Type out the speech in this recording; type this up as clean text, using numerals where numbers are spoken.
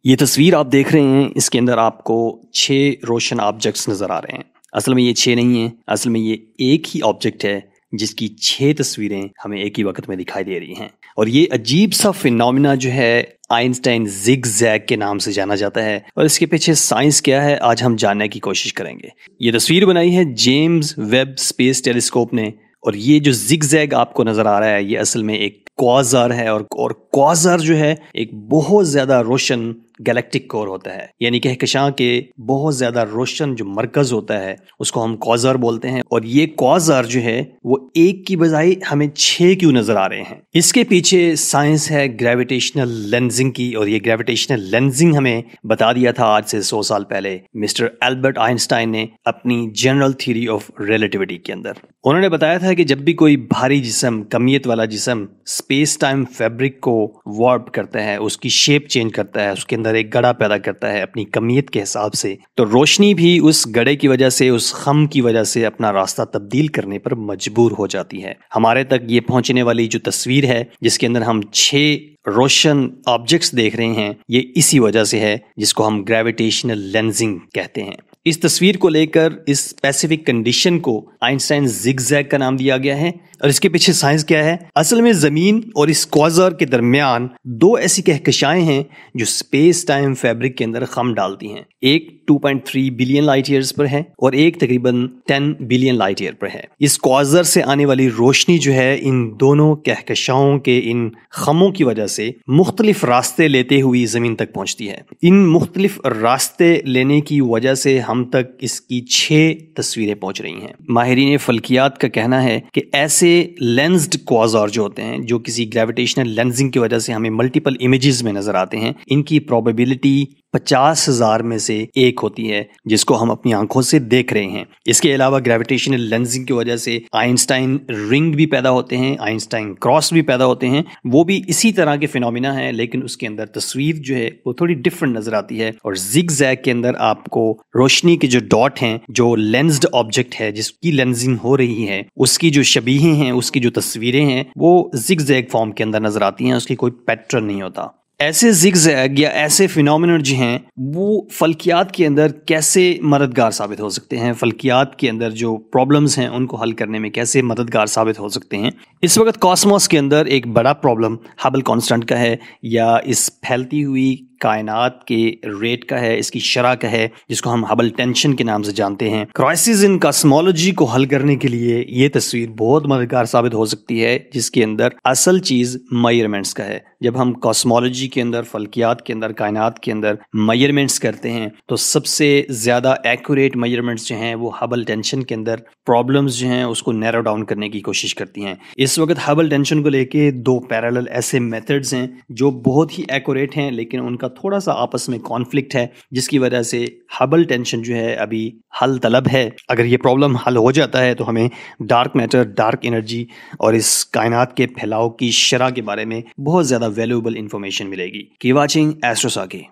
ये तस्वीर आप देख रहे हैं, इसके अंदर आपको 6 रोशन ऑब्जेक्ट्स नज़र आ रहे हैं। असल में ये 6 नहीं हैं, असल में ये एक ही ऑब्जेक्ट है जिसकी 6 तस्वीरें हमें एक ही वक्त में दिखाई दे रही हैं। और ये अजीब सा फिनोमिना जो है आइंस्टाइन ज़िग-ज़ैग के नाम से जाना जाता है और इसके पीछे साइंस क्या है आज हम जानने की कोशिश करेंगे। ये तस्वीर बनाई है जेम्स वेब स्पेस टेलीस्कोप ने और ये जो ज़िग-ज़ैग आपको नज़र आ रहा है ये असल में एक क्वाज़ार है और क्वाज़ार जो है एक बहुत ज़्यादा रोशन गैलेक्टिक कोर होता है, यानी कहकशां के बहुत ज़्यादा रोशन जो मरकज़ होता है उसको हम क्वाज़ार बोलते हैं। और ये क्वाज़ार जो है वो एक की बजाय हमें 6 क्यों नज़र आ रहे हैं, इसके पीछे साइंस है ग्रेविटेशनल लेंसिंग की। और ये ग्रेविटेशनल लेंसिंग हमें बता दिया था आज से 100 साल पहले मिस्टर एल्बर्ट आइंस्टाइन ने अपनी जनरल थ्योरी ऑफ रिलेटिविटी के अंदर। उन्होंने बताया था कि जब भी कोई भारी जिस्म, कमियत वाला जिस्म स्पेस टाइम फैब्रिक को वार्प करता है, उसकी शेप चेंज करता है, उसके अंदर एक गड़ा पैदा करता है अपनी कमियत के हिसाब से, तो रोशनी भी उस गड़े की वजह से, उस खम की वजह से अपना रास्ता तब्दील करने पर मजबूर हो जाती है। हमारे तक ये पहुंचने वाली जो तस्वीर है जिसके अंदर हम 6 रोशन ऑब्जेक्ट्स देख रहे हैं, ये इसी वजह से है जिसको हम ग्रेविटेशनल लेंसिंग कहते हैं। इस तस्वीर को लेकर इस स्पेसिफिक कंडीशन को आइंस्टाइन ज़िग-ज़ैग का नाम दिया गया है। और इसके पीछे साइंस क्या है, असल में ज़मीन और इस क्वाज़ार के दरमियान 2 ऐसी कहकशाएं हैं जो स्पेस टाइम फैब्रिक के अंदर खम डालती हैं। एक 2.3 बिलियन लाइट ईयर्स पर है और एक तकरीबन 10 बिलियन लाइट ईयर पर है। इस क्वाज़ार से आने वाली रोशनी जो है इन दोनों कहकशाओं के इन खमों की वजह से मुख्तलिफ रास्ते लेते हुए ज़मीन तक पहुंचती है। इन मुख्तलिफ रास्ते लेने की वजह से हम तक इसकी 6 तस्वीरें पहुंच रही हैं। माहिरीन फल्कियात का कहना है कि ऐसे लेंस्ड क्वाज़ार जो होते हैं, जो किसी ग्रेविटेशनल लेंसिंग की वजह से हमें मल्टीपल इमेजेस में नजर आते हैं, इनकी प्रोबेबिलिटी 50,000 में से 1 होती है जिसको हम अपनी आंखों से देख रहे हैं। इसके अलावा ग्रेविटेशनल लेंसिंग की वजह से आइंस्टाइन रिंग भी पैदा होते हैं, आइंस्टाइन क्रॉस भी पैदा होते हैं, वो भी इसी तरह के फिनोमिना है, लेकिन उसके अंदर तस्वीर जो है वो थोड़ी डिफरेंट नजर आती है। और ज़िग-ज़ैग के अंदर आपको रोशनी के जो डॉट हैं, जो लेंस्ड ऑब्जेक्ट है जिसकी लेंसिंग हो रही है, उसकी जो शबीहें हैं, उसकी जो तस्वीरें हैं वो ज़िग-ज़ैग फॉर्म के अंदर नजर आती हैं, उसकी कोई पैटर्न नहीं होता। ऐसे ज़िग-ज़ैग या ऐसे फिनोमिना जो हैं वो फल्कियात के अंदर कैसे मददगार साबित हो सकते हैं, फल्कियात के अंदर जो प्रॉब्लम्स हैं उनको हल करने में कैसे मददगार साबित हो सकते हैं। इस वक्त कॉस्मोस के अंदर एक बड़ा प्रॉब्लम हबल कांस्टेंट का है या इस फैलती हुई कायनात के रेट का है, इसकी शरह का है, जिसको हम हबल टेंशन के नाम से जानते हैं। क्राइसिस इन कॉस्मोलॉजी को हल करने के लिए ये तस्वीर बहुत मददगार साबित हो सकती है, जिसके अंदर असल चीज मेजरमेंट्स का है। जब हम कॉस्मोलॉजी के अंदर, फल्कियात के अंदर, कायनात के अंदर मेजरमेंट्स करते हैं तो सबसे ज्यादा एक्यूरेट मेजरमेंट्स जो हैं वो हबल टेंशन के अंदर प्रॉब्लम्स जो हैं उसको नैरो डाउन करने की कोशिश करती हैं। इस वक्त हबल टेंशन को लेके 2 पैरेलल ऐसे मेथड्स हैं जो बहुत ही एक्यूरेट हैं, लेकिन उनका थोड़ा सा आपस में कॉन्फ्लिक्ट है, जिसकी वजह से हबल टेंशन जो है अभी हल तलब है। अगर ये प्रॉब्लम हल हो जाता है तो हमें डार्क मैटर, डार्क एनर्जी और इस कायनात के फैलाव की शरह के बारे में बहुत ज़्यादा वैल्यूएबल इंफॉर्मेशन मिलेगी। Keep watching एस्ट्रोसाकी।